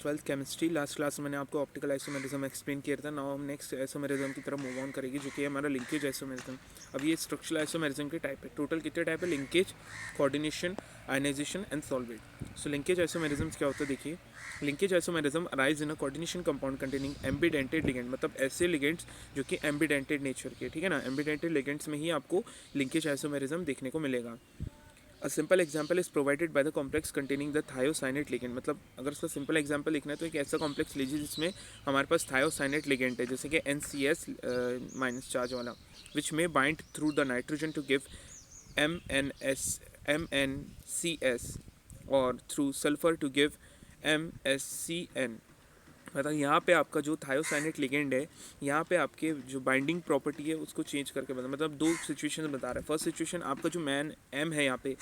Twelfth chemistry. Last class में मैंने आपको ऑप्टिकल आइसोमेरिज्म एक्सप्लेन किया था। नाउ हम नेक्स्ट आइसोमेरिज्म की तरफ मूव ऑन करेंगे, जो कि है हमारा लिंकेज आइसोमेरिज्म। अब ये स्ट्रक्चरल आइसोमेरिज्म के टाइप है। टोटल कितने टाइप है? Linkage, coordination, ionisation and solvate. So linkage isomerism क्या होता है? देखिए, linkage isomerism arise in a coordination compound containing ambidentate ligand, मतलब ऐसे लिगेंड्स जो कि एम्बिडेंटेड नेचर के, ठीक है ना। एम्बिडेंटेड लिगेंड्स में ही आपको लिंकेज आइसोमेरिज्म देखने को मिलेगा। A simple example is provided by the complex containing the thiocyanate ligand. मतलब अगर उसका सिंपल एग्जाम्पल लिखना है तो एक ऐसा कॉम्प्लेक्स लीजिए जिसमें हमारे पास थायोसाइनेट लिगेंड है, जैसे कि NCS माइनस चार्ज वाला, विच में bind through the nitrogen to give MnCS और through sulphur to give MsCN। मतलब यहाँ पे आपका जो थायोसाइनेट लिगेंड है, यहाँ पे आपके जो बाइंडिंग प्रॉपर्टी है उसको चेंज करके बता, मतलब दो सिचुएशन बता रहा है। फर्स्ट सिचुएशन, आपका जो मैन M है, यहाँ पे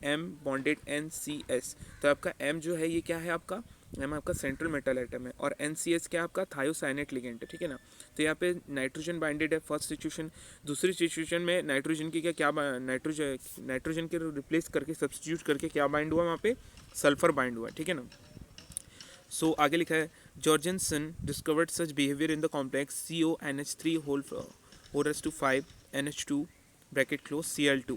M बॉन्डेड NCS, तो आपका M जो है ये क्या है? आपका M आपका सेंट्रल मेटल एटम है, और NCS क्या आपका थायोसाइनेट लिगेंड है, ठीक है ना। तो यहाँ पे नाइट्रोजन बाइंडेड है, फर्स्ट सिचुएशन। दूसरी सिचुएशन में नाइट्रोजन की क्या नाइट्रोजन के रिप्लेस करके, सब्सटीट्यूट करके क्या बाइंड हुआ? वहाँ पे सल्फर बाइंड हुआ, ठीक है ना। सो आगे लिखा है, Jorgensen discovered such behaviour in the complex CONH3 whole raised to 5 NH2 bracket close Cl2,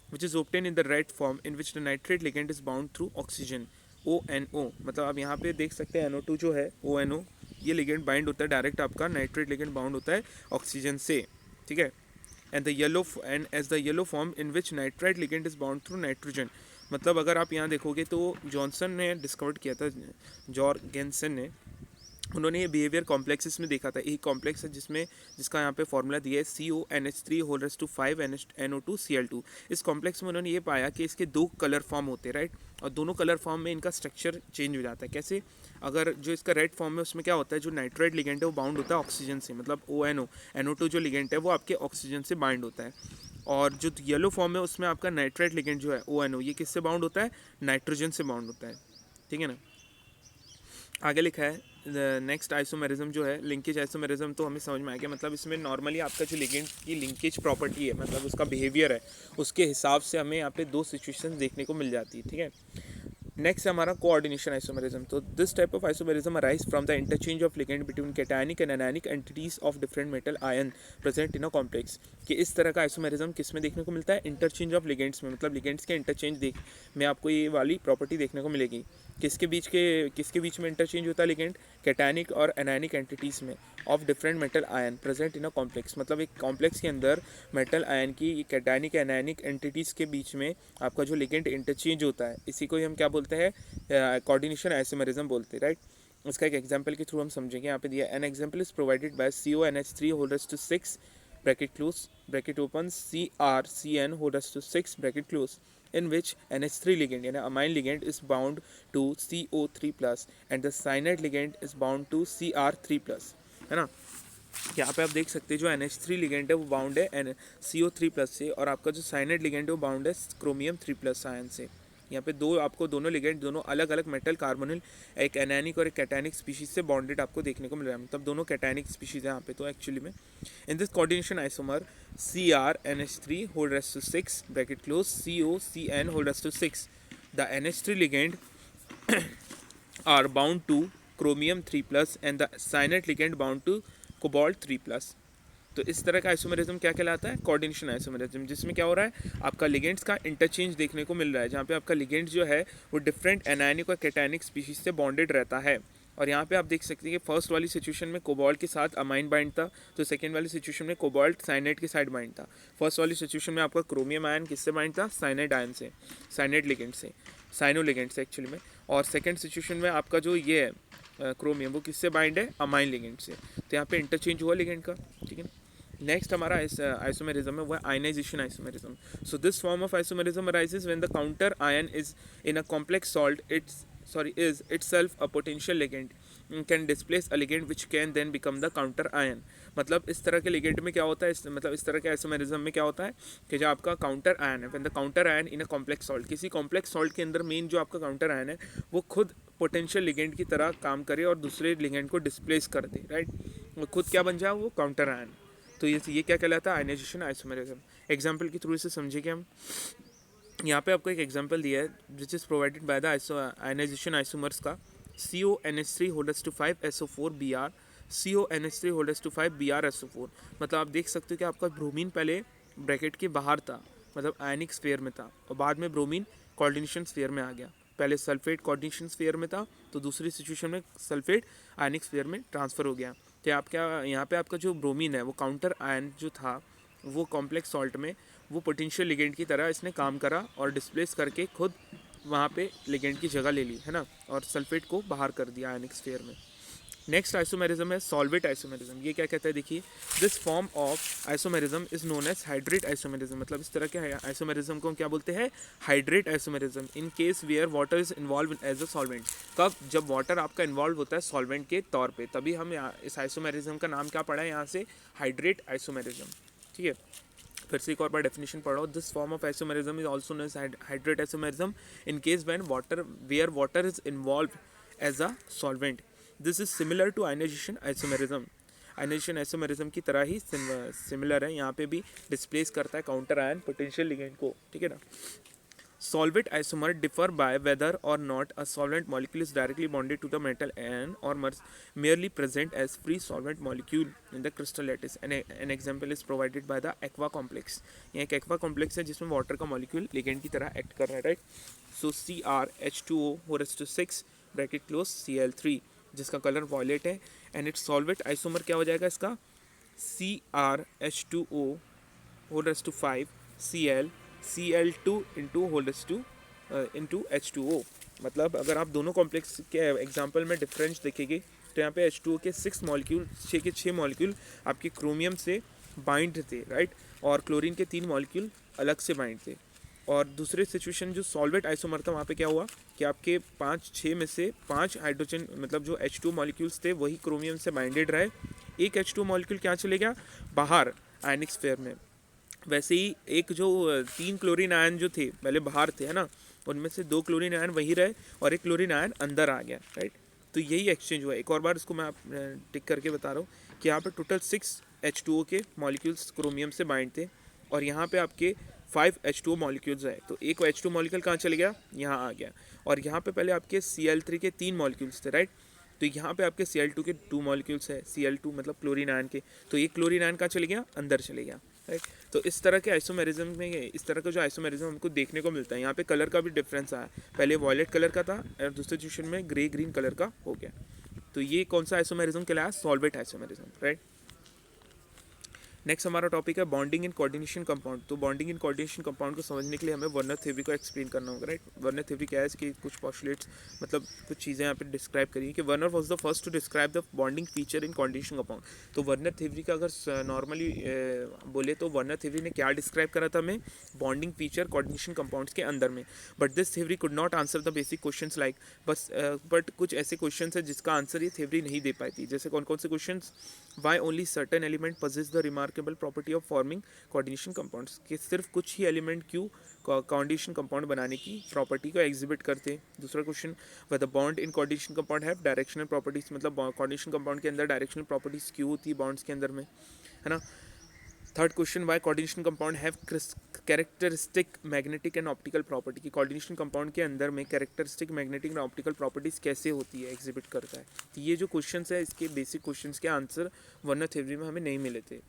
which is obtained in the red form in which the nitrate ligand is bound through oxygen ONO। मतलब आप यहाँ पे देख सकते हैं NO2 जो है ONO, ये लिगेंड बाइंड होता है डायरेक्ट, आपका नाइट्रेट लिगेंड बाउंड होता है ऑक्सीजन से, ठीक है। And as the yellow form in which nitrite ligand is bound through nitrogen. मतलब अगर आप यहाँ देखोगे तो जॉनसन ने डिस्कवर किया था, जॉर्गेनसन ने, उन्होंने ये बिहेवियर कॉम्प्लेक्सेस में देखा था। एक कॉम्प्लेक्स है जिसका यहाँ पे फॉर्मूला दिया है CONH3 whole raise to 5 NO2 Cl2। इस कॉम्प्लेक्स में उन्होंने ये पाया कि इसके दो कलर फॉर्म होते हैं, राइट, और दोनों कलर फॉर्म में इनका स्ट्रक्चर चेंज हो जाता है। कैसे? अगर जो इसका रेड फॉर्म है उसमें क्या होता है, जो नाइट्राइट लिगेंड है वो बाउंड होता है ऑक्सीजन से, मतलब ONO, NO2 जो लिगेंड है वो आपके ऑक्सीजन से बाइंड होता है। और जो येलो फॉर्म है उसमें आपका नाइट्राइट लिगेंड जो है ONO, ये किससे बाउंड होता है? नाइट्रोजन से बाउंड होता है, ठीक है ना। आगे लिखा है नेक्स्ट आइसोमेरिज्म जो है लिंकेज आइसोमेरिज्म, तो हमें समझ में आ गया। मतलब इसमें नॉर्मली आपका जो लिगेंड की लिंकेज प्रॉपर्टी है, मतलब उसका बिहेवियर है, उसके हिसाब से हमें यहाँ पे दो सिचुएशन देखने को मिल जाती है, ठीक है। नेक्स्ट हमारा कोऑर्डिनेशन आइसोमेरिज्म। तो this type of isomerism arise from the interchange of ligand between cationic and anionic entities of different metal ion present in a complex. कि इस तरह का आइसोमेरिज्म किस में देखने को मिलता है? इंटरचेंज ऑफ लिगेंड्स में, मतलब लिगेंड्स के इंटरचेंज में आपको ये वाली प्रॉपर्टी देखने को मिलेगी। किसके बीच में इंटरचेंज होता है लिगेंड? कैटायनिक और एनायनिक एंटिटीज में of different metal ion present in a complex. मतलब एक कॉम्प्लेक्स के अंदर मेटल आयन की कैटायनिक एनायनिक एंटिटीज़ के बीच में आपका जो लिगेंड इंटरचेंज होता है, इसी को ही हम क्या बोलते हैं? कोऑर्डिनेशन आइसोमेरिज्म बोलते हैं, राइट। इसका एक एग्जांपल के थ्रू हम समझेंगे। यहाँ पे दिया, an example is provided by CONH3 whole raise to 6 bracket close bracket open CrCN whole raise to 6 bracket close, in which NH3 ligand यानी amine ligand is bound to CO3+ and the cyanide ligand is bound to Cr3+, है ना। यहाँ पे आप देख सकते हैं जो NH3 लिगेंड है वो बाउंड है CO3+ से, और आपका जो साइनाइड लिगेंड है वो बाउंड है क्रोमियम 3+ आयन से। यहाँ पे आपको दोनों लिगेंड दोनों अलग अलग मेटल कार्बोनिल, एक एनायनिक और एक कैटायनिक स्पीशीज से बॉन्डेड आपको देखने को मिल रहा है, मतलब दोनों कैटायनिक स्पीशीज है यहाँ पे। तो एक्चुअली में in this coordination isomer CrNH3 whole raise to 6 bracket close COCN whole raise to 6, the NH3 ligand are bound to chromium 3+ and the cyanide ligand bound to cobalt 3+। तो इस तरह का isomerism क्या कहलाता है? कोऑर्डिनेशन आइसोमेरिज्म, जिसमें क्या हो रहा है? आपका लिगेंड्स का इंटरचेंज देखने को मिल रहा है, जहाँ पे आपका लिगेंड जो है वो डिफरेंट एनायनिक और कैटायनिक स्पीशीज से बॉन्डेड रहता है। और यहाँ पे आप देख सकते हैं कि फर्स्ट वाली सिचुएशन में कोबाल्ट के साथ अमाइन बाइंड था, तो सेकेंड वाली सिचुएशन में कोबाल्ट साइनाइड के साइड बाइंड था। फर्स्ट वाली सिचुएशन में आपका क्रोमियम आयन किससे बाइंड था? साइनाइड आयन से, साइनाइड लिगेंड से, साइनो लिगेंड से एक्चुअली में। और सेकेंड सिचुएशन में आपका जो ये है क्रोमियम, वो किससे बाइंड है? अमाइन लिगेंड से। तो यहाँ पे इंटरचेंज हुआ लिगेंड का, ठीक है। नेक्स्ट हमारा आइसोमेरिज्म है वो है ionisation isomerism. So this form of isomerism arises when the counter ion is in a complex salt is itself a potential ligand can displace a ligand which can then become the counter ion। मतलब इस तरह के ligand में क्या होता है, मतलब इस तरह के आइसोमेरिज्म में क्या होता है कि जो आपका काउंटर आयन है, when the counter ion in a complex salt, किसी कॉम्प्लेक्स सॉल्ट के अंदर मेन जो आपका काउंटर आयन है वो खुद पोटेंशियल लिगेंड की तरह काम करे और दूसरे लिगेंड को डिस्प्लेस कर दे, राइट। वो खुद क्या बन जाए? वो काउंटर आयन। तो ये क्या कहलाता है? Ionisation isomerism. एग्जाम्पल के थ्रू इसे समझेंगे हम। यहाँ पे आपको एक एग्जांपल दिया है which is provided by the ionisation isomers का CONH3 holders to 5 SO4 Br, CONH3 holders to 5 Br SO4। मतलब आप देख सकते हो कि आपका ब्रोमीन पहले ब्रैकेट के बाहर था, मतलब आयनिक स्फीयर में था, और बाद में ब्रोमीन कोऑर्डिनेशन स्फीयर में आ गया। पहले सल्फेट कोऑर्डिनेशन स्फीयर में था, तो दूसरी सिचुएशन में सल्फेट आयनिक स्फीयर में ट्रांसफ़र हो गया। तो आप क्या यहाँ पे आपका जो ब्रोमीन है वो काउंटर आयन जो था वो कॉम्प्लेक्स सॉल्ट में वो पोटेंशियल लिगेंड की तरह इसने काम करा और डिस्प्लेस करके खुद वहाँ पे लिगेंड की जगह ले ली, है ना, और सल्फेट को बाहर कर दिया आयनिक स्फीयर में। नेक्स्ट आइसोमेरिज्म है सॉल्वेट आइसोमेरिज्म। ये क्या कहता है, देखिए, this form of isomerism is known as hydrate isomerism. मतलब इस तरह के आइसोमेरिज्म को हम क्या बोलते हैं, hydrate isomerism. In case where water is involve as a solvent. कब, जब वाटर आपका इन्वॉल्व होता है सॉल्वेंट के तौर पे, तभी हम इस आइसोमेरिज्म का नाम क्या पढ़ा है यहाँ से, हाइड्रेट आइसोमेरिज्म। ठीक है, फिर से एक और बार डेफिनेशन पढ़ो। This form of isomerism is also known as hydrate isomerism in case when water where water is involve as a solvent. This is similar to ionisation isomerism. Ionisation isomerism की तरह ही सिमिलर है, यहाँ पे भी displace करता है counter ion potential ligand को। ठीक है ना। Solvent isomer differ by whether or not a solvent molecule is directly bonded to the metal ion or merely present as free solvent molecule in the crystal lattice. An example is provided by the aqua complex. ये एक aqua complex है जिसमें water का molecule ligand की तरह act कर रहा है, राइट। सो CrH2O हो रहा है 6 ब्रैकेट क्लोज Cl3 जिसका कलर वॉयलेट है, एंड इट्स सॉल्वेट आइसोमर क्या हो जाएगा इसका, CrH2O whole raised to 5 Cl2 into whole raised to into H2O। मतलब अगर आप दोनों कॉम्प्लेक्स के एग्जांपल में डिफरेंस देखेंगे तो यहाँ पे H2O के 6 मॉलिक्यूल 6 मॉलिक्यूल आपके क्रोमियम से बाइंड थे, राइट, और क्लोरीन के 3 मॉलिक्यूल अलग से बाइंड थे। और दूसरे सिचुएशन जो सॉल्वेट आइसोमर था वहाँ पे क्या हुआ कि आपके 5-6 में से 5 हाइड्रोजन मतलब जो H2O मॉलिक्यूल्स थे वही क्रोमियम से बाइंडेड रहे, एक H2O मॉलिक्यूल क्या चले गया बाहर आयनिक स्फीयर में। वैसे ही एक जो 3 क्लोरीन आयन जो थे पहले बाहर थे, है ना, उनमें से 2 क्लोरीन आयन वहीं रहे और एक क्लोरीन आयन अंदर आ गया, राइट। तो यही एक्सचेंज हुआ। एक और बार इसको मैं आप टिक करके बता रहा हूँ कि यहाँ पे टोटल 6 H2O के मॉलिक्यूल्स क्रोमियम से बाइंड थे और यहाँ पे आपके 5 H2O मॉलिक्यूल्स है, तो एक H2O मॉलिक्यूल कहाँ चले गया, यहाँ आ गया। और यहाँ पे पहले आपके Cl3 के 3 मॉलिक्यूल्स थे, राइट, तो यहाँ पे आपके Cl2 के 2 मॉलिक्यूल्स है, Cl2 मतलब क्लोरीन आयन के, तो ये क्लोरीन आयन कहाँ चले गया, अंदर चले गया, राइट। तो इस तरह के आइसोमेरिज्म में इस तरह का जो आइसोमेरिज्म हमको देखने को मिलता है। यहाँ पे कलर का भी डिफरेंस आया, पहले वॉयलेट कलर का था और दूसरे सिचुएशन में ग्रे ग्रीन कलर का हो गया। तो ये कौन सा आइसोमेरिज्म कहलाया, सॉल्वेट आइसोमेरिज्म, राइट। नेक्स्ट हमारा टॉपिक है बॉन्डिंग इन कोऑर्डिनेशन कंपाउंड। तो बॉन्डिंग इन कोऑर्डिनेशन कंपाउंड को समझने के लिए हमें वर्नर थ्योरी को एक्सप्लेन करना होगा, राइट। वर्नर थ्योरी क्या है, इसकी कुछ पॉस्टुलेट्स मतलब कुछ चीज़ें यहाँ पे डिस्क्राइब करिए कि Werner was the first to describe the bonding feature in coordination compound. तो वर्नर थ्योरी का अगर नॉर्मली बोले तो वर्नर थ्योरी ने क्या डिस्क्राइब करा था हमें, बॉन्डिंग फीचर कोऑर्डिनेशन कंपाउंड्स के अंदर में। But this theory could not answer the basic questions like, बस बट कुछ ऐसे क्वेश्चंस है जिसका आंसर ये थ्योरी नहीं दे पाई थी। जैसे कौन कौन से questions, why only certain element possess the remarkable property of forming coordination compounds, कि सिर्फ कुछ ही एलिमेंट क्यों कोऑर्डिनेशन कंपाउंड बनाने की प्रॉपर्टी को एग्जिबिट करते हैं। दूसरा question, whether bond in coordination compound have directional properties, मतलब कोऑर्डिनेशन कंपाउंड के अंदर डायरेक्शनल प्रॉपर्टीज क्यों होती है बॉन्ड्स के अंदर में, है ना। Third question, why coordination compound have characteristic magnetic and optical property, की कोऑर्डिनेशन कंपाउंड के अंदर में characteristic magnetic and optical properties कैसे होती है, एग्जिबिट करता है। तो ये जो क्वेश्चंस है इसके बेसिक क्वेश्चंस के आंसर वर्नर थ्योरी में हमें नहीं मिले थे।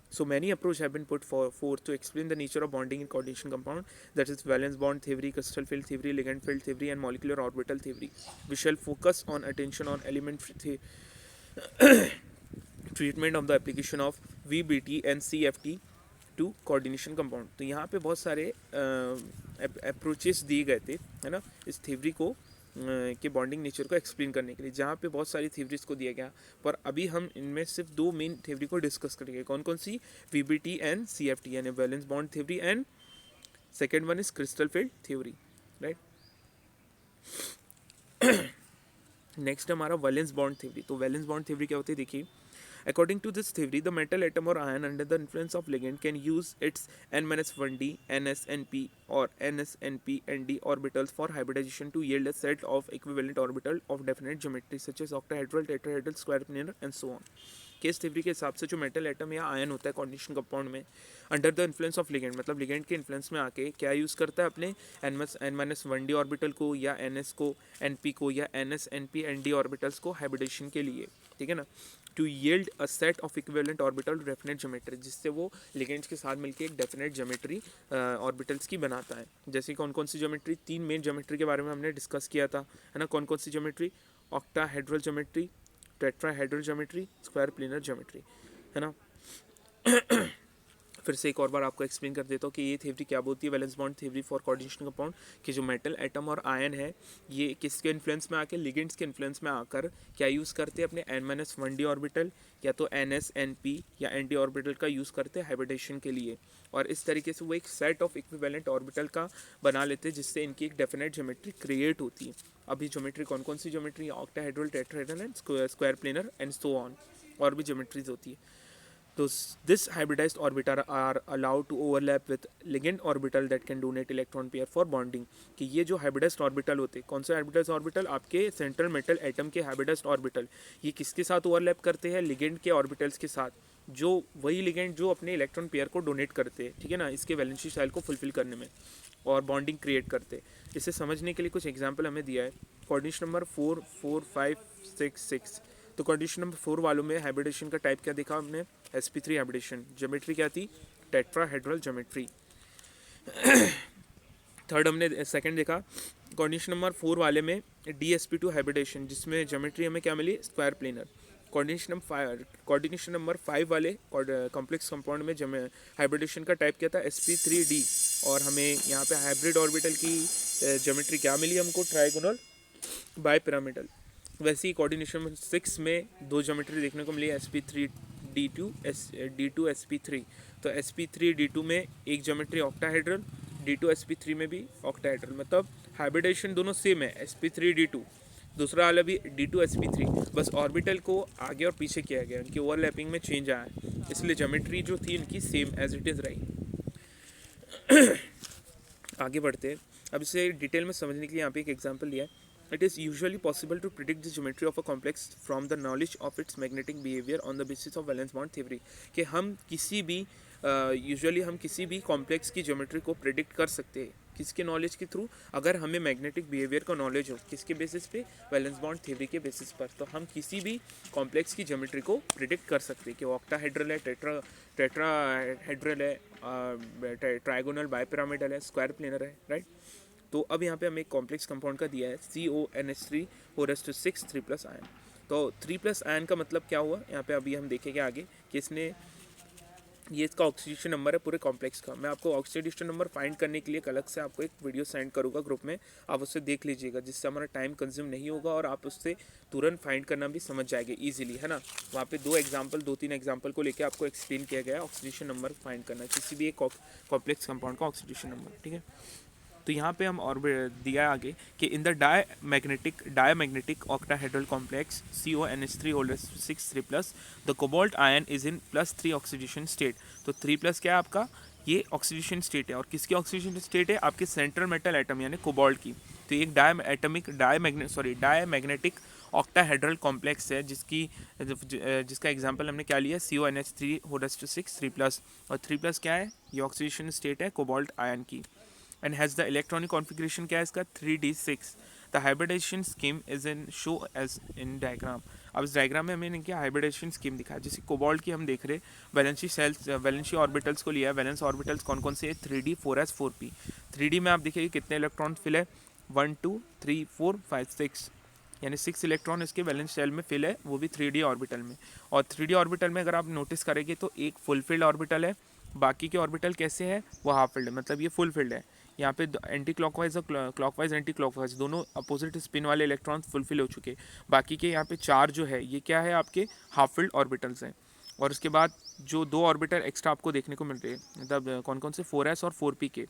So many approaches have been put forth to explain the nature of bonding in coordination compound, that is valence bond theory, crystal field theory, ligand field theory, and molecular orbital theory. We shall focus on attention on element treatment of the application of VBT and CFT to coordination compound। तो यहाँ पे बहुत सारे approaches दिए गए थे, है ना, इस थ्योरी को के बॉन्डिंग नेचर को एक्सप्लेन करने के लिए, जहाँ पे बहुत सारी थ्योरीज को दिया गया। पर अभी हम इनमें सिर्फ 2 मेन थ्योरी को डिस्कस करेंगे। कौन कौन सी, VBT एंड CFT, यानी valence bond theory, and second one is crystal field theory, right. Next हमारा वैलेंस बॉन्ड थ्योरी। तो वैलेंस बॉन्ड थ्योरी क्या होती है, देखिए, according to this theory the metal atom or ion under the influence of ligand can use its n-1d, ns-np or ns-np-nd orbitals for hybridization to yield a set of equivalent orbital of definite geometry such as octahedral, tetrahedral, square planar and so on। Case theory के हिसाब से जो metal atom या ion होता है coordination compound में, under the influence of ligand, मतलब ligand के इन्फ्लुएंस में आके क्या यूज़ करता है अपने n-1 डी ऑर्बिटल को या ns को np को या ns np nd ऑर्बिटल्स को हाइब्रिडेशन के लिए, ठीक है ना, to yield a set of equivalent orbital definite geometry, जिससे वो लिगेंड्स के साथ मिलकर एक डेफिनेट ज्योमेट्री ऑर्बिटल्स की बनाता है। जैसे कौन कौन सी ज्योमेट्री, 3 मेन ज्योमेट्री के बारे में हमने डिस्कस किया था, है ना। कौन कौन सी geometry, octahedral geometry, tetrahedral geometry, square planar geometry, है ना। फिर से एक और बार आपको एक्सप्लेन कर देता हूँ कि ये थ्योरी क्या बोलती है, valence bond theory for coordination compound, कि जो मेटल एटम और आयन है ये किसके इन्फ्लुएंस में आकर, लिगेंड्स के इन्फ्लुएंस में आकर क्या यूज़ करते हैं अपने n-1 डी ऑर्बिटल या तो ns np या nd ऑर्बिटल का यूज़ करते हैं हाइब्रिडेशन के लिए, और इस तरीके से वो एक सेट ऑफ इक्विवेलेंट ऑर्बिटल का बना लेते हैं जिससे इनकी एक डेफिनेट ज्योमेट्री क्रिएट होती है। अभी ज्योमेट्री कौन कौन सी geometry, octahedral, tetrahedral and square planar and so on, और भी ज्योमेट्रीज होती है। तो this hybridized orbital are allowed to overlap with ligand orbital that can donate electron pair for bonding, कि ये जो hybridized orbital होते हैं, कौन से hybridized orbital, आपके सेंट्रल मेटल एटम के hybridized orbital, ये किसके साथ ओवरलैप करते हैं, लिगेंड के ऑर्बिटल्स के साथ, जो वही लिगेंड जो अपने इलेक्ट्रॉन पेयर को डोनेट करते हैं, ठीक है ना, इसके वैलेंसी शेल को फुलफिल करने में और बॉन्डिंग क्रिएट करते हैं। इसे समझने के लिए कुछ एग्जाम्पल हमें दिया है। Coordination number 4, 4, 5, 6, 6। तो कोऑर्डिनेशन नंबर 4 वालों में हाइब्रिडेशन का टाइप क्या देखा हमने, sp3 हाइब्रिडेशन, ज्योमेट्री क्या थी, टेट्राहेड्रल ज्योमेट्री। थर्ड हमने सेकंड देखा कोऑर्डिनेशन नंबर 4 वाले में dsp2 हाइब्रिडेशन, जिसमें ज्योमेट्री हमें क्या मिली, स्क्वायर प्लेनर। कोऑर्डिनेशन नंबर 5 वाले कॉम्प्लेक्स कंपाउंड में हाइब्रिडेशन का टाइप क्या था, sp3d, और हमें यहाँ पे हाइब्रिड ऑर्बिटल की ज्योमेट्री क्या मिली हमको, ट्राइगोनल बाइपिरामिडल। वैसे ही कोऑर्डिनेशन नंबर 6 में 2 ज्योमेट्री देखने को मिली, sp3d2 d2 sp3। तो sp3d2 में एक ज्योमेट्री ऑक्टाहेड्रल, d2 sp3 में भी ऑक्टाहेड्रल, मतलब हाइब्रिडेशन दोनों सेम है, sp3d2, दूसरा वाला भी d2 sp3, बस ऑर्बिटल को आगे और पीछे किया गया, इनकी ओवरलैपिंग में चेंज आया है, इसलिए ज्योमेट्री जो थी इनकी सेम एज इट इज़ रही। आगे बढ़ते हैं। अब इसे डिटेल में समझने के लिए यहाँ पे एक एग्जांपल लिया है। It is usually possible to predict the geometry of a complex from the knowledge of its magnetic behavior on the basis of valence bond theory, कि हम किसी भी यूजुअली हम किसी भी कॉम्प्लेक्स की ज्योमेट्री को प्रिडिक्ट कर सकते हैं, किसके नॉलेज के थ्रू, अगर हमें मैग्नेटिक बिहेवियर का नॉलेज हो, किसके बेसिस पे, वैलेंस बॉन्ड थ्योरी के बेसिस पर, तो हम किसी भी कॉम्प्लेक्स की ज्योमेट्री को प्रिडिक्ट कर सकते हैं कि ऑक्टाहेड्रल है, टेट्राहेड्रल है, ट्राइगोनल बाइपिरामिडल है, स्क्वायर प्लेनर है, राइट। तो अब यहाँ पे हमें एक कॉम्प्लेक्स कंपाउंड का दिया है CONH3 3+ आयन। तो 3+ आयन का मतलब क्या हुआ, यहाँ पे अभी हम देखेंगे आगे कि इसने, ये इसका ऑक्सीडेशन नंबर है पूरे कॉम्प्लेक्स का। मैं आपको ऑक्सीडेशन नंबर फाइंड करने के लिए अलग से आपको एक वीडियो सेंड करूँगा ग्रुप में, आप उससे देख लीजिएगा, जिससे हमारा टाइम कंज्यूम नहीं होगा और आप उससे तुरंत फाइंड करना भी समझ जाएंगे ईजिली, है ना। वहाँ पे 2-3 एग्जाम्पल को लेकर आपको एक्सप्लेन किया गया है ऑक्सीडेशन नंबर फाइंड करना, किसी भी एक कॉम्प्लेक्स कंपाउंड का ऑक्सीडेशन नंबर, ठीक है। तो यहाँ पे हम और दिया है आगे कि in the diamagnetic octahedral complex CONH3 3+, the cobalt ion is in +3 oxidation state. तो 3+ क्या है आपका, ये ऑक्सीडेशन स्टेट है, और किसकी ऑक्सीडेशन स्टेट है, आपके सेंट्रल मेटल एटम यानी कोबाल्ट की। तो एक डायमैग्नेटिक ऑक्टाहेड्रल कॉम्प्लेक्स है जिसका एग्जांपल हमने क्या लिया, CONH3 3+, और 3+ क्या है, ये ऑक्सीडेशन स्टेट है कोबाल्ट आयन की, and has the electronic configuration क्या है इसका, 3d6। the hybridization scheme is in show as in diagram। अब इस डायग्राम में हमें इनकी हाइब्रिडेशन स्कीम दिखा है। जैसे कोबाल्ट की हम देख रहे, वैलेंसी ऑर्बिटल्स को लिया है। वैलेंस ऑर्बिटल्स कौन कौन से है, 3d 4s 4p। 3d में आप देखिए कितने इलेक्ट्रॉन फिल है, 1 2 3 4 5 6, यानी 6 इलेक्ट्रॉन इसके वैलेंस शेल में फिल है, वो भी 3d ऑर्बिटल में। और 3d ऑर्बिटल में अगर आप नोटिस करेंगे तो एक फुल फिल्ड ऑर्बिटल है, बाकी के ऑर्बिटल कैसे है, वो हाफ फिल्ड है, मतलब ये फुल फिल्ड है। यहाँ पे एंटी क्लॉकवाइज और क्लॉकवाइज एंटी क्लॉकवाइज दोनों अपोजिट स्पिन वाले इलेक्ट्रॉन फुलफिल हो चुके। बाकी के यहाँ पे 4 जो है ये क्या है, आपके हाफ फिल्ड ऑर्बिटल्स हैं। और उसके बाद जो 2 ऑर्बिटल एक्स्ट्रा आपको देखने को मिल रहे हैं, मतलब कौन कौन से, 4s और 4p के।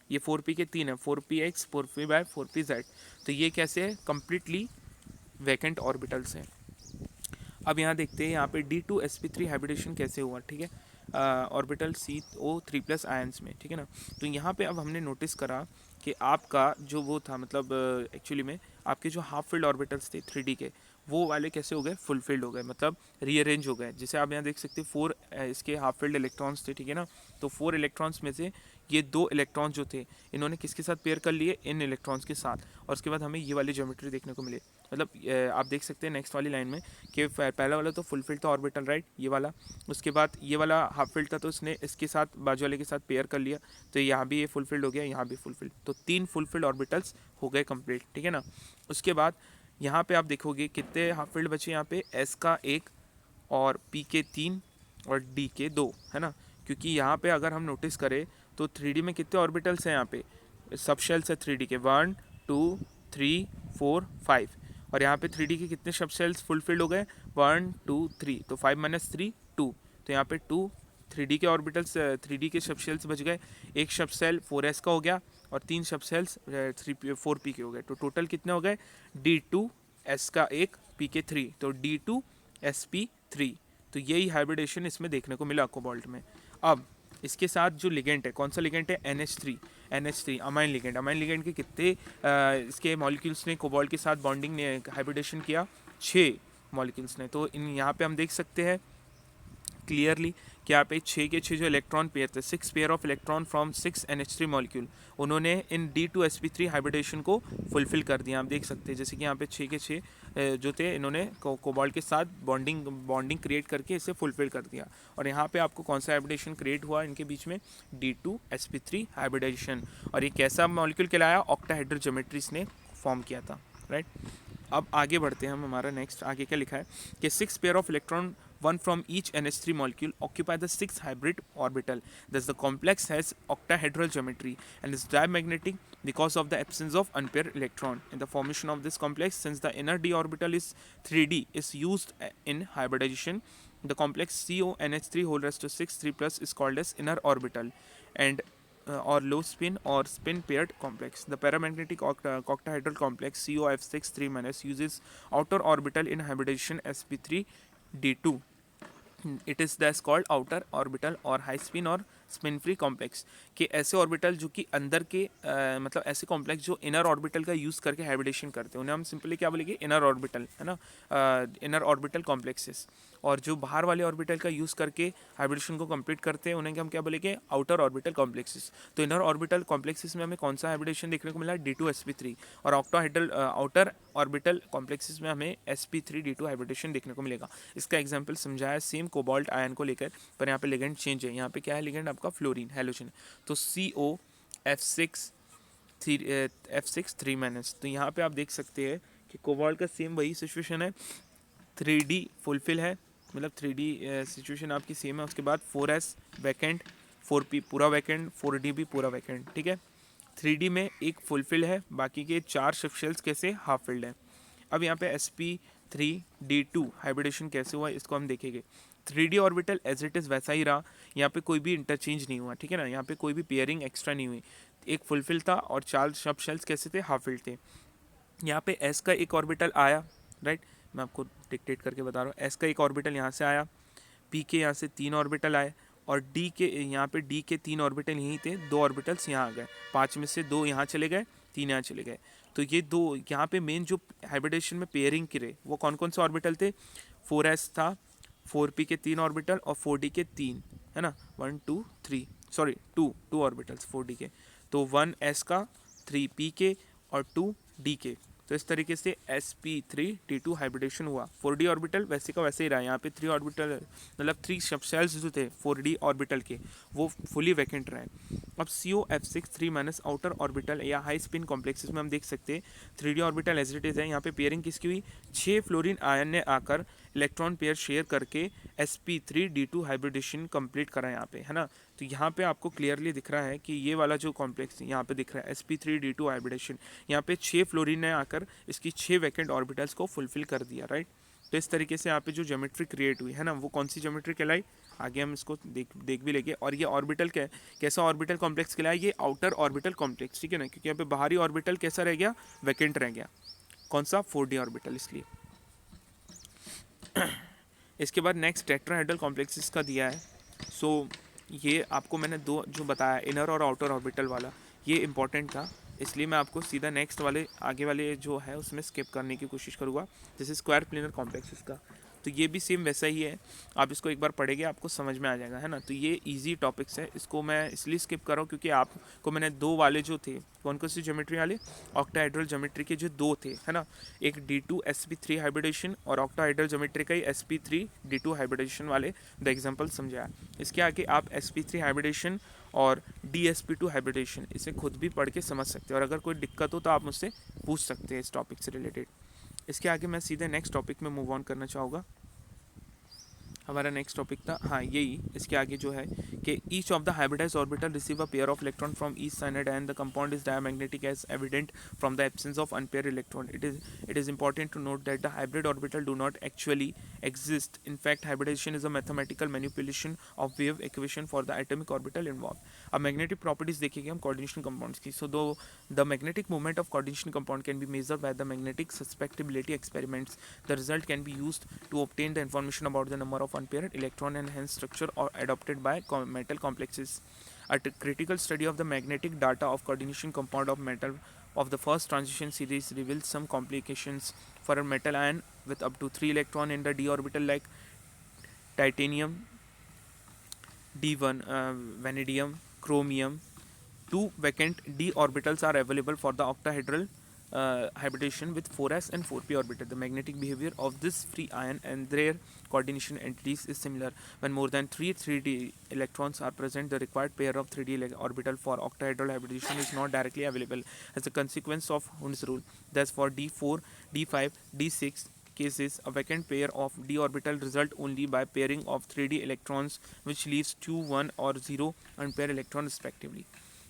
ये 4p के 3 है, 4px 4p-y 4pz। तो ये कैसे है, कम्प्लीटली वैकेंट ऑर्बिटल्स हैं। अब यहाँ देखते हैं यहाँ पे D2 sp3 हाइब्रिडेशन कैसे हुआ, ठीक है, ऑर्बिटल CO3+ आयंस में, ठीक है ना। तो यहाँ पे अब हमने नोटिस करा कि आपका जो वो था मतलब एक्चुअली में आपके जो हाफ फील्ड ऑर्बिटल्स थे 3D के, वो वाले कैसे हो गए, फुलफिल्ड हो गए, मतलब रीअरेंज हो गए। जैसे आप यहाँ देख सकते हैं 4 इसके हाफ फील्ड इलेक्ट्रॉन्स थे, ठीक है ना। तो 4 इलेक्ट्रॉन्स में से ये 2 इलेक्ट्रॉन जो थे इन्होंने किसके साथ पेयर कर लिए, इन इलेक्ट्रॉन्स के साथ, और उसके बाद हमें ये वाली ज्योमेट्री देखने को मिली। मतलब आप देख सकते हैं नेक्स्ट वाली लाइन में कि पहला वाला तो फुलफिल्ड था ऑर्बिटल, राइट, ये वाला। उसके बाद ये वाला हाफ फील्ड था तो उसने इसके साथ बाजू वाले के साथ पेयर कर लिया, तो यहाँ भी ये फुलफिल्ड हो गया, यहाँ भी फुलफिल्ड, तो 3 फुलफिल्ड ऑर्बिटल्स हो गए कंप्लीट, ठीक है ना। उसके बाद यहाँ पे आप देखोगे कितने हाफ फील्ड बचे यहाँ पे, एस का 1 और पी के 3 और डी के 2, है ना। क्योंकि यहाँ पे अगर हम नोटिस करें तो 3D में कितने ऑर्बिटल्स हैं यहाँ पे, सब शेल्स है 3D के, 1 2 3 4 5, और यहाँ पे 3D के कितने सब शेल्स फुलफिल्ड हो गए, 1 2 3, तो 5 - 3 2, तो यहाँ पे 2 3D के ऑर्बिटल्स 3D के सब शेल्स बच गए। एक सब शेल 4s का हो गया और 3 सब शेल्स 4p के हो गए, तो टोटल कितने हो गए, D2 s का 1 p के 3, तो D2 sp3। तो यही हाइब्रिडेशन इसमें देखने को मिला कोबाल्ट में। अब इसके साथ जो लिगेंड है, कौन सा लिगेंड है, NH3 amine ligand. Amine ligand के कितने इसके मॉलिक्यूल्स ने कोबाल्ट के साथ बॉन्डिंग ने हाइब्रिडेशन किया, 6 मॉलिक्यूल्स ने। तो इन यहाँ पे हम देख सकते हैं क्लियरली कि यहाँ पे 6 के 6 जो इलेक्ट्रॉन पेयर थे, 6 pair of electron from 6 NH3 molecule, उन्होंने इन D2sp3 हाइब्रिडेशन को फुलफिल कर दिया। आप देख सकते हैं जैसे कि यहाँ पे 6 के 6 जो थे इन्होंने कोबाल्ट के साथ बॉन्डिंग क्रिएट करके इसे फुलफिल कर दिया। और यहाँ पे आपको कौन सा हाइब्रिडेशन क्रिएट हुआ इनके बीच में, D2sp3 हाइब्रिडेशन। और ये कैसा मॉलिक्यूल कहलाया, ऑक्टाहेड्रल ज्योमेट्री इसने फॉर्म किया था, राइट। अब आगे बढ़ते हैं हम, हमारा नेक्स्ट आगे क्या लिखा है कि 6 pair of electron one from each NH3 molecule occupy the 6th hybrid orbital. Thus, the complex has octahedral geometry and is diamagnetic because of the absence of unpaired electron. In the formation of this complex, since the inner d orbital is 3d, is used in hybridization, the complex CONH3 whole raised to 6 3 plus is called as inner orbital and or low spin or spin paired complex. The paramagnetic octahedral complex COF6 3- uses outer orbital in hybridization sp3 D2. It is these called outer orbital और high spin और spin free complex, कि ऐसे orbital जो कि अंदर के मतलब ऐसे कॉम्प्लेक्स जो इनर ऑर्बिटल का यूज़ करके हाइब्रिडेशन करते हैं, उन्हें हम सिंपली क्या बोलेंगे, इनर ऑर्बिटल, है ना, इनर ऑर्बिटल कॉम्प्लेक्सेस। और जो बाहर वाले ऑर्बिटल का यूज़ करके हाइब्रिडेशन को कंप्लीट करते हैं उन्हें हम क्या बोलेंगे, आउटर ऑर्बिटल कॉम्प्लेक्सेस। तो इनर ऑर्बिटल कॉम्प्लेक्सेस में हमें कौन सा हाइब्रिडेशन देखने को मिला, D2sp3, और ऑक्टाहेड्रल आउटर ऑर्बिटल कॉम्प्लेक्सेस में हमें sp3D2 हाइब्रिडेशन देखने को मिलेगा। इसका एग्जांपल समझाया सेम कोबाल्ट आयन को लेकर, पर यहाँ पे लिगेंड चेंज है। यहाँ पे क्या है लिगेंड आपका, फ्लोरीन हैलोजन, तो COF6 F6 3-। तो यहाँ पे आप देख सकते हैं कि कोबाल्ट का सेम वही सिचुएशन है, 3D फुलफिल है, मतलब 3D सिचुएशन आपकी सेम है। उसके बाद 4s वैकेंट, 4p पूरा वैकेंट, 4d भी पूरा वैकेंट, ठीक है। 3D में एक फुलफिल है, बाकी के 4 शिफ्ट शेल्स कैसे हाफ फिल्ड है। अब यहाँ पे sp3d2 हाइब्रिडेशन कैसे हुआ इसको हम देखेंगे। 3D orbital as it is वैसा ही रहा, यहाँ पे कोई भी इंटरचेंज नहीं हुआ, ठीक है ना, यहाँ पे कोई भी पेयरिंग एक्स्ट्रा नहीं हुई। एक फुलफिल था और 4 सब शेल्स कैसे थे, हाफ फिल्ड थे। यहाँ पे s का एक ऑर्बिटल आया, राइट, मैं आपको डिक्टेट करके बता रहा हूँ। s का एक ऑर्बिटल यहाँ से आया, p के यहाँ से 3 ऑर्बिटल आए, और d के यहाँ पे d के 3 ऑर्बिटल यहीं थे, 2 ऑर्बिटल्स यहाँ आ गए, 5 में से 2 यहाँ चले गए, 3 यहाँ चले गए। तो ये 2 यहाँ पे मेन जो हाइब्रिडेशन में पेयरिंग करे वो कौन कौन से ऑर्बिटल थे, 4s था, 4p के 3 ऑर्बिटल और 4d के 3, है ना, 1 2 3 सॉरी 2 ऑर्बिटल्स 4d के, तो 1s का, 3p के और 2d के। तो इस तरीके से sp3d2 हाइब्रिडेशन हुआ। 4d ऑर्बिटल वैसे का वैसे ही रहा, यहाँ पे 3 ऑर्बिटल मतलब 3 सब शेल्स जो थे 4d ऑर्बिटल के वो फुली वैकेंट रहे। अब COF6 3- आउटर ऑर्बिटल या हाई स्पिन कॉम्प्लेक्सेस में हम देख सकते हैं 3D orbital as it is है। यहाँ पे पेयरिंग किसकी हुई, 6 फ्लोरीन आयन ने आकर इलेक्ट्रॉन पेयर शेयर करके sp3d2 हाइब्रिडेशन कंप्लीट करा यहाँ पे, है ना। तो यहाँ पे आपको क्लियरली दिख रहा है कि ये वाला जो कॉम्प्लेक्स यहाँ पे दिख रहा है sp3d2 हाइब्रिडेशन, यहाँ पे 6 फ्लोरीन ने आकर इसकी 6 वैकेंट ऑर्बिटल्स को फुलफिल कर दिया, राइट। तो इस तरीके से यहाँ पे जो ज्योमेट्री क्रिएट हुई है ना, वो कौन सी ज्योमेट्री कहलाई, आगे हम इसको देख भी लेंगे। और ये ऑर्बिटल कैसा ऑर्बिटल कॉम्प्लेक्स कहलाया, ये आउटर ऑर्बिटल कॉम्प्लेक्स, ठीक है ना, क्योंकि यहाँ पे बाहरी ऑर्बिटल कैसा रह गया, वैकेंट रह गया, कौन सा, 4d ऑर्बिटल, इसलिए। इसके बाद नेक्स्ट टेट्राहेड्रल कॉम्प्लेक्सेस का दिया है। सो ये आपको मैंने 2 जो बताया, इनर और आउटर ऑर्बिटल वाला, ये इंपॉर्टेंट था इसलिए मैं आपको सीधा नेक्स्ट वाले आगे वाले जो है उसमें स्किप करने की कोशिश करूँगा, जैसे स्क्वायर प्लेनर कॉम्प्लेक्सेस का। तो ये भी सेम वैसा ही है, आप इसको एक बार पढ़ेंगे आपको समझ में आ जाएगा, है ना। तो ये इजी टॉपिक्स है, इसको मैं इसलिए स्किप कर रहा हूँ क्योंकि आपको मैंने दो वाले जो थे, कौन कौन सी ज्योमेट्री वाले, ऑक्टाहेड्रल ज्योमेट्री के जो दो थे, है ना, एक D2sp3 हाइब्रिडेशन और ऑक्टाहेड्रल ज्योमेट्री का ही sp3d2 हाइब्रिडेशन वाले द एग्जाम्पल समझाया। इसके आगे आप sp3 हाइब्रिडेशन और DSP2 हाइब्रिडेशन इसे खुद भी पढ़ के समझ सकते हैं, और अगर कोई दिक्कत हो तो आप मुझसे पूछ सकते हैं इस टॉपिक से रिलेटेड। इसके आगे मैं सीधे नेक्स्ट टॉपिक में मूव ऑन करना चाहूँगा। हमारा नेक्स्ट टॉपिक था, हाँ यही, इसके आगे जो है कि each of the hybridise orbital receive a pair of electron from each side and the compound is diamagnetic as evident from the absence of unpair electron. It is important to note that the hybrid orbital do not actually exist. In fact, hybridization is a mathematical manipulation of wave equation for the atomic orbital involved. अब magnetic properties देखेंगे हम coordination compounds की. So though the magnetic moment of coordination compound can be measured by the magnetic susceptibility experiments, the result can be used to obtain the information about the number of unpaired electron and hence structure or adopted by metal complexes. A critical study of the magnetic data of coordination compound of metal of the first transition series reveals some complications for a metal ion with up to 3 electron in the d orbital like titanium, D1, vanadium, chromium. Two vacant d orbitals are available for the octahedral hybridization with 4s and 4p orbital. The magnetic behavior of this free ion and their coordination entities is similar. When more than 3d electrons are present, the required pair of 3d orbital for octahedral hybridization is not directly available as a consequence of Hund's rule. Thus, for d4, d5, d6 cases, a vacant pair of d orbital result only by pairing of 3d electrons, which leaves 2, 1 or 0 unpaired electron respectively.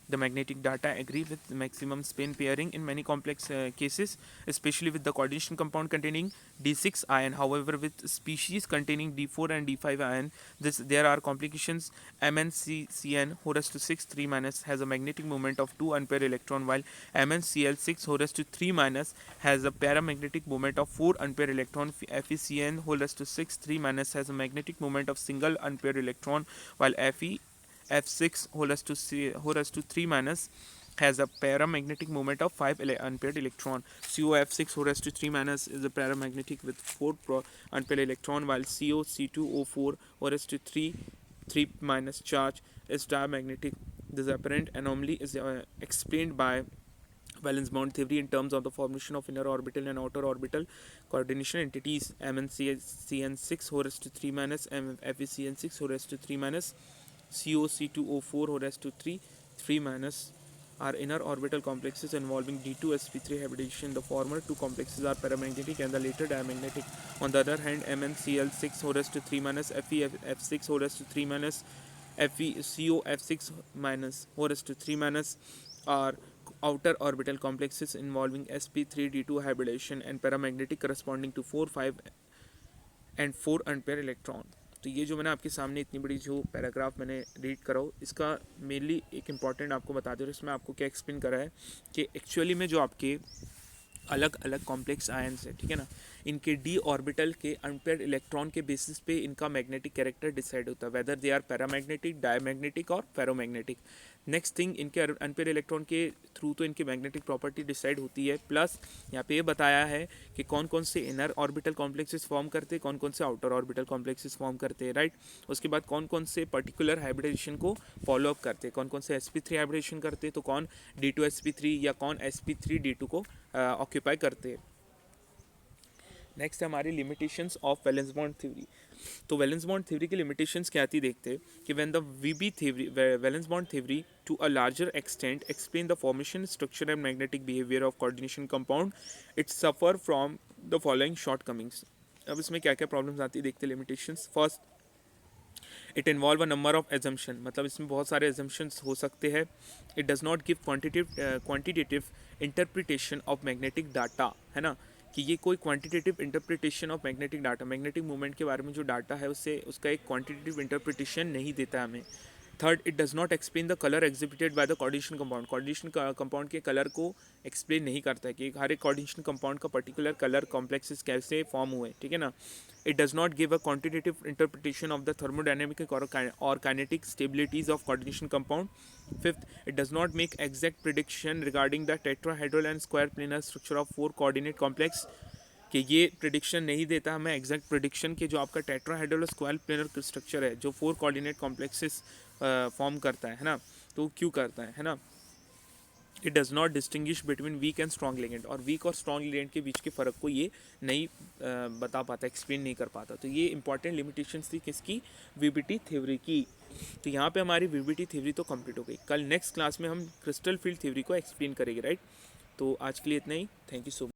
The magnetic data agree with maximum spin pairing in many complex cases, especially with the coordination compound containing D6 ion. However, with species containing D4 and D5 ion, there are complications. MnCN who raised to 6 3 minus has a magnetic moment of 2 unpaired electron, while MnCl6 who raised to 3 minus has a paramagnetic moment of 4 unpaired electron. FeCN who raised to 6 3 minus has a magnetic moment of single unpaired electron, while F6 whole raised to 3 minus has a paramagnetic moment of 5 unpaired electron. COF6 whole raised to 3 minus is a paramagnetic with 4 unpaired electron, while COC2O4 whole raised to 3 minus charge is diamagnetic. This apparent anomaly is explained by valence bond theory in terms of the formation of inner orbital and outer orbital coordination entities. MnCN6 whole raised to 3 minus, FeCN6 whole raised to 3 minus, COC2O4 whole raised to 3 minus are inner orbital complexes involving D2sp3 hybridization. The former two complexes are paramagnetic and the later diamagnetic. On the other hand, MnCl6 whole raised to 3 minus, FeF6 whole raised to 3 minus, FeCOF6 minus whole raised to 3 minus are outer orbital complexes involving sp3d2 hybridization and paramagnetic corresponding to 4, 5 and 4 unpaired electron. तो ये जो मैंने आपके सामने इतनी बड़ी जो paragraph मैंने रीड करा हो, इसका मेनली एक इम्पॉर्टेंट आपको बता दे रहा हूँ, इसमें आपको क्या एक्सप्लेन करा है कि एक्चुअली में जो आपके अलग अलग कॉम्प्लेक्स आयन्स है, ठीक है ना, इनके डी ऑर्बिटल के अनपेयर्ड इलेक्ट्रॉन के बेसिस पे इनका मैग्नेटिक कैरेक्टर डिसाइड होता है, whether they are paramagnetic, diamagnetic और फेरोमैग्नेटिक। नेक्स्ट थिंग, इनके अनपेयर्ड इलेक्ट्रॉन के थ्रू तो इनकी मैग्नेटिक प्रॉपर्टी डिसाइड होती है, प्लस यहाँ पे ये बताया है कि कौन कौन से इनर ऑर्बिटल कॉम्प्लेक्सेस फॉर्म करते हैं, कौन कौन से आउटर ऑर्बिटल कॉम्प्लेक्सेस फॉर्म करते हैं, राइट। उसके बाद कौन कौन से पर्टिकुलर हाइब्रिडेशन को फॉलो अप करते हैं, कौन कौन से sp3 हाइब्रिडेशन करते हैं, तो कौन D2sp3 या कौन sp3d2 को ऑक्यूपाई करते हैं। नेक्स्ट है हमारी limitations of valence bond theory. तो वैलेंस बॉन्ड थ्योरी की लिमिटेशंस क्या आती देखते हैं कि when the VB theory valence bond theory to a larger extent explain the formation, structure and magnetic behaviour of coordination compound, it suffer from the following shortcomings. अब इसमें क्या क्या प्रॉब्लम्स आती है देखते हैं limitations. First, it involve a number of assumption, मतलब इसमें बहुत सारे एजम्पशंस हो सकते हैं। It does not give quantitative interpretation of magnetic data, है ना, कि ये कोई quantitative interpretation of magnetic data, magnetic movement के बारे में जो डाटा है उससे उसका एक क्वांटिटेटिव इंटरप्रिटेशन नहीं देता हमें। Third, it does not explain the colour exhibited by the coordination compound. Coordination compound के कलर को एक्सप्लेन नहीं करता है कि हर एक कोऑर्डिनेशन कंपाउंड का पर्टिकुलर कलर कॉम्प्लेक्सेस कैसे फॉर्म हुए, ठीक है ना। It does not give a quantitative interpretation of the thermodynamic और kinetic stabilities of coordination compound. Fifth, it does not make exact prediction regarding the tetrahedral and square planar structure of 4 coordinate complex, कि ये prediction नहीं देता हमें exact prediction कि जो आपका tetrahedral और स्क्वायर प्लेनर स्ट्रक्चर है जो 4 कोऑर्डिनेट कॉम्प्लेक्सेस फॉर्म करता है ना, तो क्यों करता है ना। It does not distinguish between weak and strong ligand, और वीक और स्ट्रॉन्ग लिगेंड के बीच के फ़र्क को ये नहीं बता पाता, एक्सप्लेन नहीं कर पाता। तो ये इंपॉर्टेंट लिमिटेशंस थी किसकी, वीबीटी थ्योरी की। तो यहाँ पे हमारी वीबीटी थ्योरी तो कंप्लीट हो गई। कल नेक्स्ट क्लास में हम क्रिस्टल फील्ड थ्योरी को एक्सप्लेन करेंगे, राइट। तो आज के लिए इतना ही, थैंक यू सो मच।